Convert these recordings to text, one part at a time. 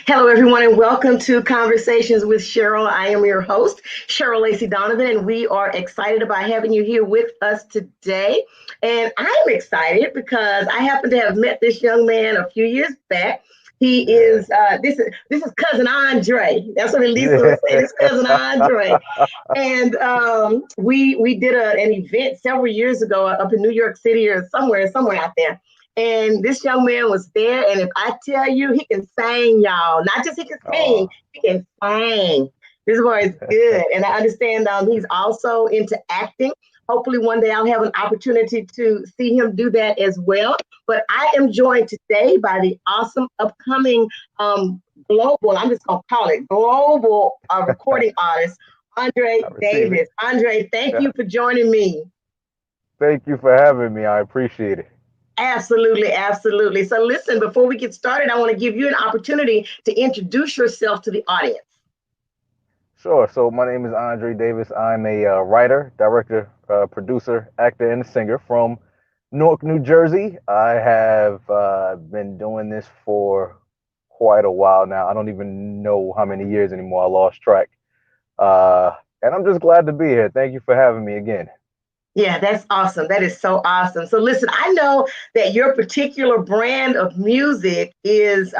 Hello, everyone, and welcome to Conversations with Cheryl. I am your host, Cheryl Lacey Donovan, and we are excited about having you here with us today. And I'm excited because I happen to have met this young man a few years back. He Yeah. is this is cousin Andre. That's what Elisa Yeah. would say. This cousin Andre, and we did an event several years ago up in New York City or somewhere out there. And this young man was there, and if I tell you, he can sing, y'all. Not just he can sing, Oh, he can sing. This boy is good, and I understand he's also into acting. Hopefully, one day I'll have an opportunity to see him do that as well. But I am joined today by the awesome upcoming global, I'm just going to call it global recording artist, Andre I receive it. Davis. Andre, thank Yeah. you for joining me. Thank you for having me. I appreciate it. Absolutely, absolutely. So, listen, before we get started, I want to give you an opportunity to introduce yourself to the audience. Sure. So my name is Andre Davis. I'm a writer, director, producer, actor, and singer from Newark, New Jersey. I have been doing this for quite a while now. I don't even know how many years anymore. I lost track. Uh, and I'm just glad to be here. Thank you for having me again. Yeah, that's awesome. That is so awesome. So, listen, I know that your particular brand of music is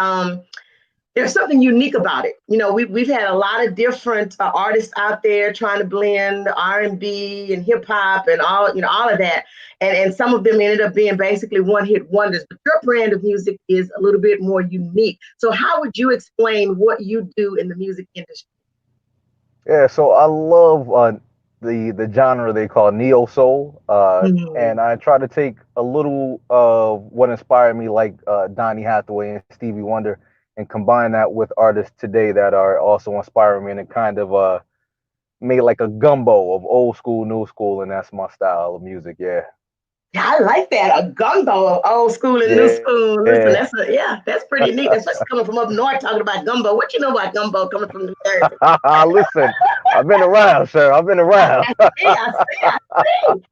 there's something unique about it. You know, we've had a lot of different artists out there trying to blend R&B and hip hop and all of that, and some of them ended up being basically one hit wonders. But your brand of music is a little bit more unique. So, how would you explain what you do in the music industry? Yeah, so I love the genre they call neo soul, Mhm. and I try to take a little of what inspired me, like Donny Hathaway and Stevie Wonder, and combine that with artists today that are also inspiring me, and it kind of made like a gumbo of old school, new school, and that's my style of music. Yeah, Yeah, I like that. A gumbo of old school and new yeah. school. Listen, that's pretty neat. Especially coming from up north talking about gumbo. What you know about gumbo coming from New Jersey? Listen, I've been around, sir. I've been I, around. I see, I see, I see.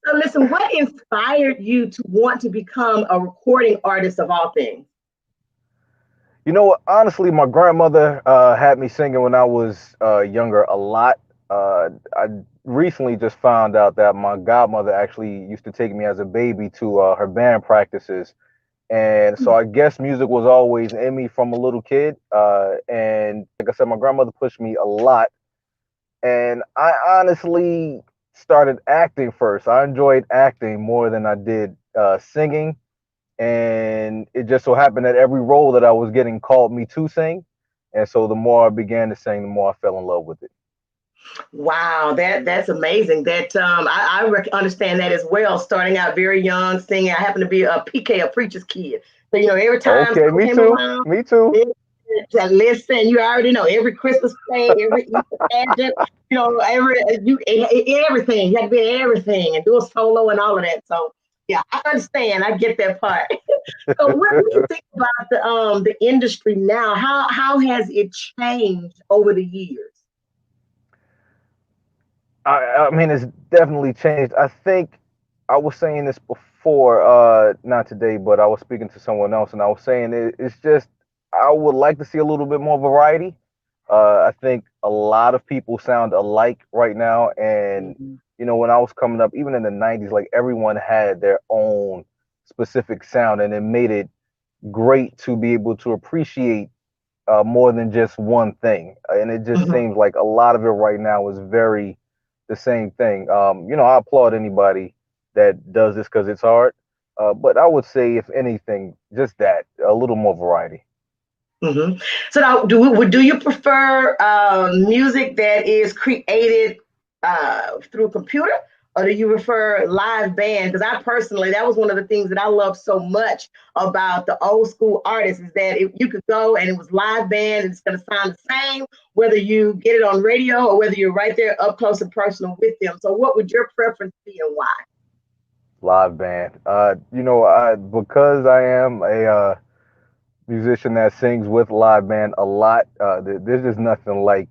So listen, what inspired you to want to become a recording artist of all things? You know what? Honestly, my grandmother had me singing when I was younger a lot. I recently just found out that my godmother actually used to take me as a baby to her band practices. And so I guess music was always in me from a little kid. And like I said, my grandmother pushed me a lot. And I honestly started acting first. I enjoyed acting more than I did singing, and it just so happened that every role that I was getting called me to sing, and so the more I began to sing, the more I fell in love with it. Wow, that's amazing. That understand that as well. Starting out very young, singing. I happen to be a PK, a preacher's kid. So every time Okay, summer me came too, around, me too. listen. You already know every Christmas play, every Easter pageant. Everything. You had to be in everything and do a solo and all of that. So yeah, I understand. I get that part. So what do you think about the industry now? How has it changed over the years? I mean, it's definitely changed. I think I was saying this before, not today, but I was speaking to someone else, and I was saying it's just I would like to see a little bit more variety. I think a lot of people sound alike right now, and Mhm. when I was coming up, even in the '90s, like everyone had their own specific sound, and it made it great to be able to appreciate more than just one thing. And it just Mhm. seems like a lot of it right now is very the same thing. I applaud anybody that does this because it's hard. But I would say, if anything, just that a little more variety. hmm So now, do you prefer music that is created through a computer, or do you prefer live band? Because I personally, that was one of the things that I love so much about the old school artists is that if you could go and it was live band, it's going to sound the same whether you get it on radio or whether you're right there up close and personal with them. So, what would your preference be and why? Live band. Because I am a musician that sings with live band a lot. There's just nothing like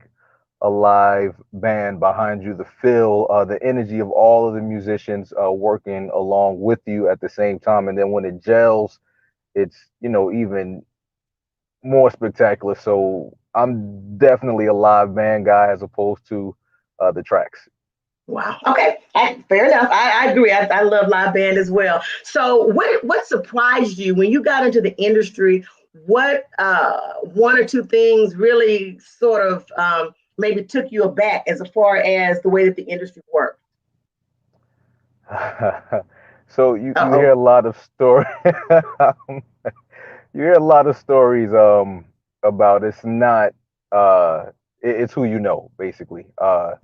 a live band behind you, the feel, the energy of all of the musicians working along with you at the same time. And then when it gels, it's, even more spectacular. So I'm definitely a live band guy as opposed to the tracks. Wow. Okay. Fair enough. I agree. I love live band as well. So, what surprised you when you got into the industry? What one or two things really sort of maybe took you aback as far as the way that the industry works? So you hear Uh a lot of stories. You hear a lot of stories about it's not it's who you know basically. oh.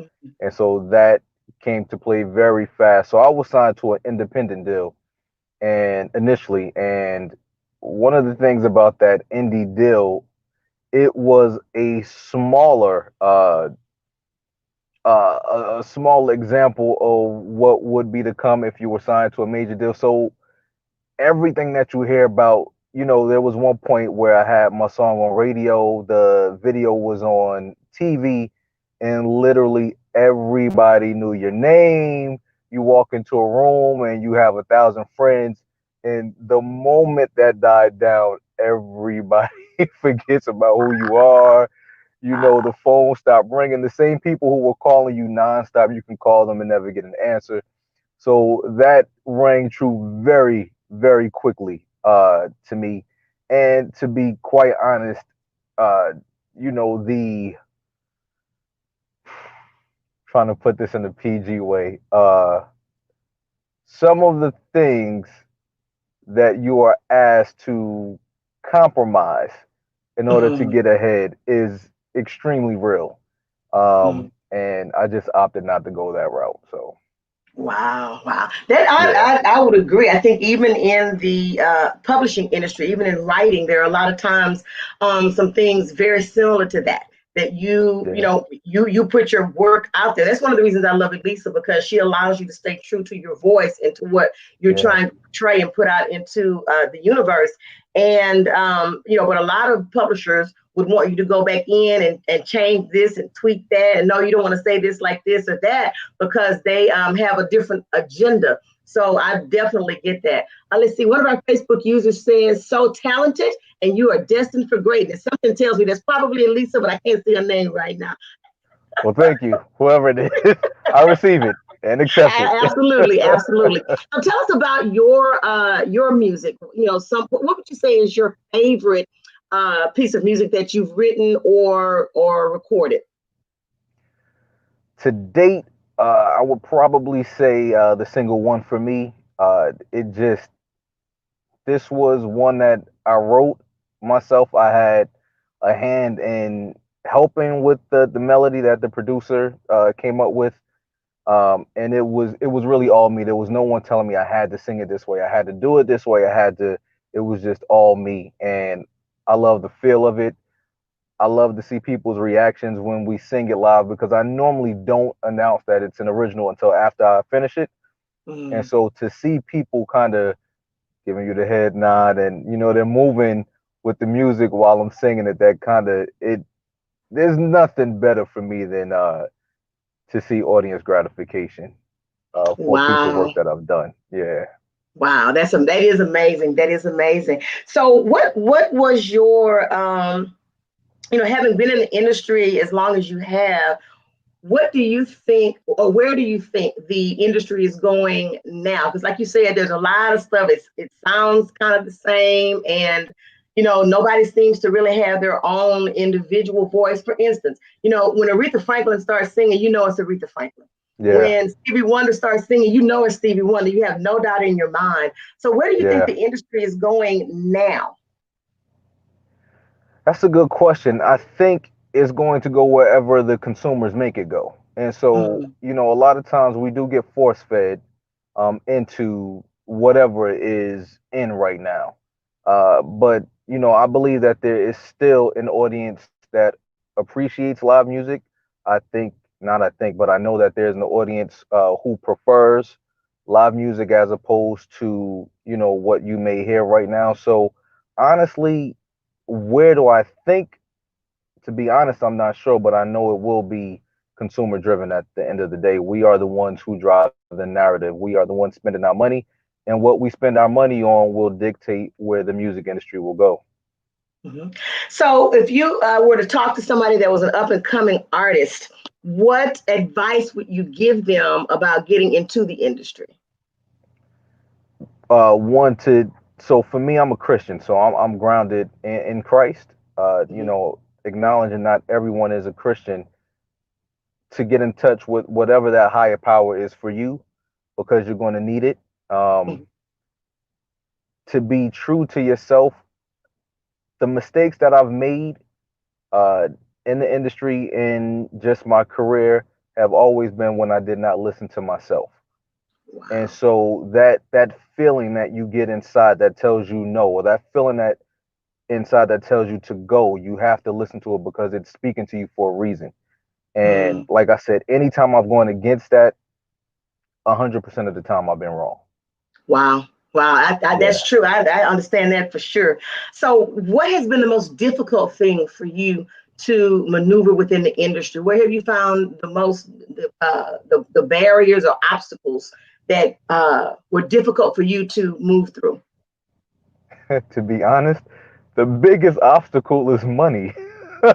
And so that came to play very fast. So I was signed to an independent deal and initially, and one of the things about that indie deal, it was a small example of what would be to come if you were signed to a major deal. So everything that you hear about, there was one point where I had my song on radio, the video was on TV, and literally everybody knew your name. You walk into a room and you have 1,000 friends, and the moment that died down, everybody forgets about who you are. The phone stopped ringing. The same people who were calling you nonstop, you can call them and never get an answer. So that rang true very, very quickly to me. And to be quite honest, uh, the trying to put this in a PG way, some of the things that you are asked to compromise in order to Mhm. get ahead is extremely real. And I just opted not to go that route. So Wow, wow. That yeah, I would agree. I think even in the publishing industry, even in writing, there are a lot of times some things very similar to that. That yeah, you put your work out there. That's one of the reasons I love Elisa because she allows you to stay true to your voice and to what you're yeah, trying to portray and put out into the universe. And but a lot of publishers would want you to go back in and change this and tweak that, and no, you don't want to say this like this or that because they have a different agenda. So I definitely get that. Let's see. One of our Facebook users says, "So talented, and you are destined for greatness." Something tells me that's probably Elisa, but I can't see her name right now. well, thank you, whoever it is. I receive it and accept it. Absolutely, absolutely. So tell us about your music. Some what would you say is your favorite piece of music that you've written or recorded? To date, I would probably say the single one for me. This was one that I wrote myself. I had a hand in helping with the melody that the producer came up with. And it was really all me. There was no one telling me I had to sing it this way. I had to do it this way. It was just all me. And I love the feel of it. I love to see people's reactions when we sing it live because I normally don't announce that it's an original until after I finish it. And Mm, so to see people kind of giving you the head nod and they're moving with the music while I'm singing it, that kind of it there's nothing better for me than to see audience gratification for a piece of work wow. that I've done. Yeah. Wow, that is amazing. That is amazing. So what was your having been in the industry as long as you have, what do you think or where do you think the industry is going now? Because like you said, there's a lot of stuff. It sounds kind of the same and nobody seems to really have their own individual voice. For instance, when Aretha Franklin starts singing, it's Aretha Franklin. Yeah. When Stevie Wonder starts singing, it's Stevie Wonder. You have no doubt in your mind. So where do you think Yeah. the industry is going now? That's a good question. I think it's going to go wherever the consumers make it go. And so, Mm, a lot of times we do get force fed into whatever is in right now. But, I believe that there is still an audience that appreciates live music. Not I think, but I know that there's an audience who prefers live music as opposed to, what you may hear right now. So, honestly, where do I think? To be honest, I'm not sure, but I know it will be consumer driven at the end of the day. We are the ones who drive the narrative. We are the ones spending our money, and what we spend our money on will dictate where the music industry will go. Mhm. So, if you were to talk to somebody that was an up and coming artist, what advice would you give them about getting into the industry? One to so for me, I'm a Christian, so I'm grounded in Christ. Mhm. Acknowledging not everyone is a Christian, to get in touch with whatever that higher power is for you, because you're going to need it. Um, Mhm. to be true to yourself. The mistakes that I've made uh, in the industry, in just my career, have always been when I did not listen to myself. And Wow. so that feeling that you get inside that tells you no, or that feeling that inside that tells you to go, you have to listen to it because it's speaking to you for a reason. And Mm. like I said, anytime I've gone against that, 100% of the time I've been wrong. Wow. Wow. That's Yeah. true. I understand that for sure. So, what has been the most difficult thing for you to maneuver within the industry? Where have you found the most, the barriers or obstacles that were difficult for you to move through? To be honest, the biggest obstacle is money.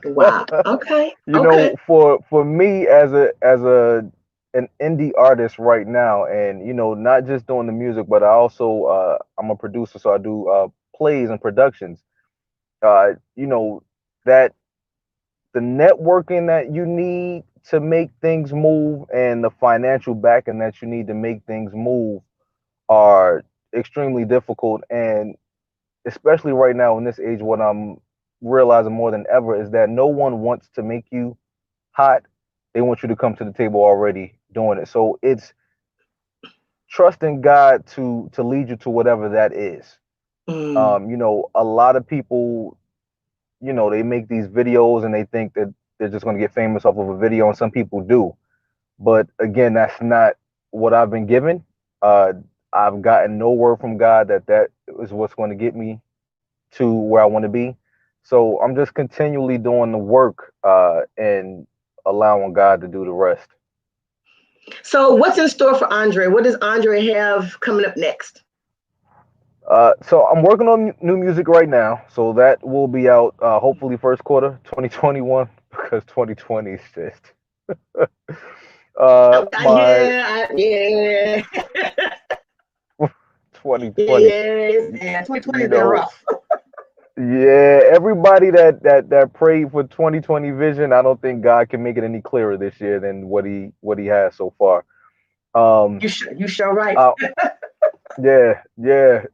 Wow. Okay. You Okay. know, for me as a an indie artist right now, and not just doing the music, but I also I'm a producer, so I do plays and productions. You know that the networking that you need to make things move and the financial backing that you need to make things move are extremely difficult. And especially right now in this age, what I'm realizing more than ever is that no one wants to make you hot. They want you to come to the table already doing it. So it's trusting God to lead you to whatever that is. Mm. A lot of people, they make these videos and they think that they're just going to get famous off of a video, and some people do. But again, that's not what I've been given. Uh, I've gotten no word from God that that is what's going to get me to where I want to be. So I'm just continually doing the work and allowing God to do the rest. So, what's in store for Andre? What does Andre have coming up next? So I'm working on new music right now. So that will be out hopefully first quarter 2021, because 2020 is just my Yeah. Yeah, 2020. yeah, yeah. 2020 You has been know, rough. yeah, everybody that prayed for 2020 vision, I don't think God can make it any clearer this year than what he has so far. Um, You sure right. uh, Yeah, yeah.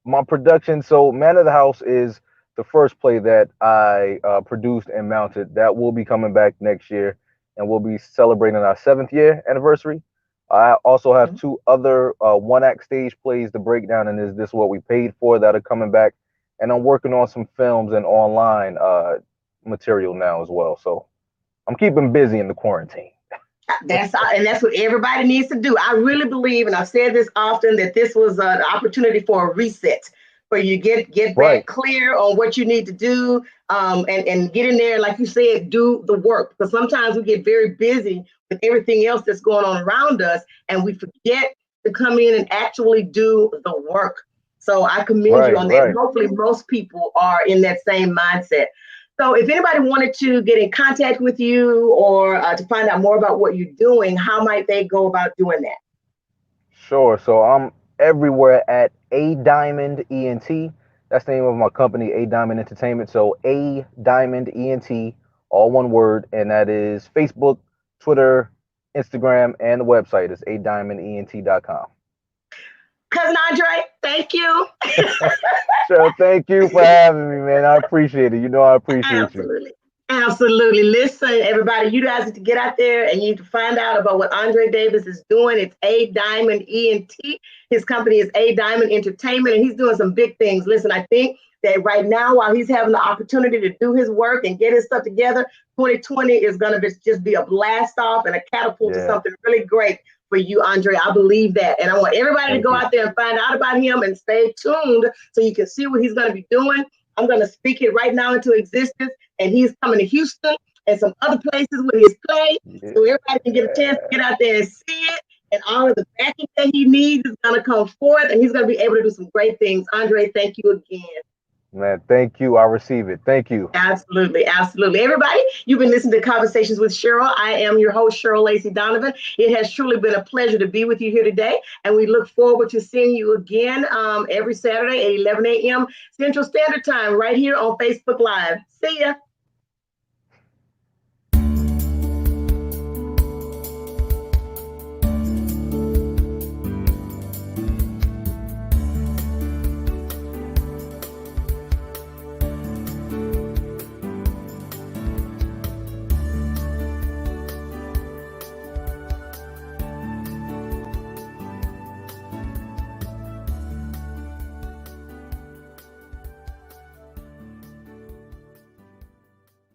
My production. So, Man of the House is the first play that I produced and mounted. That will be coming back next year, and we'll be celebrating our 7th year anniversary. I also have Mhm. two other one-act stage plays, The Breakdown and Is This What We Paid For, that are coming back, and I'm working on some films and online material now as well. So I'm keeping busy in the quarantine. That's what everybody needs to do. I really believe, and I've said this often, that this was an opportunity for a reset, where you get back Right, clear on what you need to do, and get in there, like you said, do the work. Because sometimes we get very busy with everything else that's going on around us, and we forget to come in and actually do the work. So I commend you right, on that. And right. hopefully, most people are in that same mindset. So, if anybody wanted to get in contact with you or to find out more about what you're doing, how might they go about doing that? Sure. So I'm everywhere at A Diamond ENT. That's the name of my company, A Diamond Entertainment. So A Diamond ENT, all one word, and that is Facebook, Twitter, Instagram, and the website is adiamondent.com. Cousin Andre, thank you. So thank you for having me, man. I appreciate it. I appreciate you. Absolutely. Absolutely. Listen, everybody, you guys need to get out there and you need to find out about what Andre Davis is doing. It's A Diamond ENT. His company is A Diamond Entertainment, and he's doing some big things. Listen, I think that right now, while he's having the opportunity to do his work and get his stuff together, 2020 is going to just be a blast off and a catapult to Yeah. something really great for you, Andre. I believe that. And I want everybody to Thank go you. out there and find out about him and stay tuned so you can see what he's going to be doing. I'm going to speak it right now into existence, and he's coming to Houston and some other places with his play, so everybody can get a chance to Yeah. get out there and see it. And all of the backing that he needs is going to come forth, and he's going to be able to do some great things. Andre, thank you again. Man, thank you. I receive it. Thank you. Absolutely, absolutely. Everybody, you've been listening to Conversations with Cheryl. I am your host, Cheryl Lacey Donovan. It has truly been a pleasure to be with you here today, and we look forward to seeing you again every Saturday at 11 a.m. Central Standard Time right here on Facebook Live. See ya.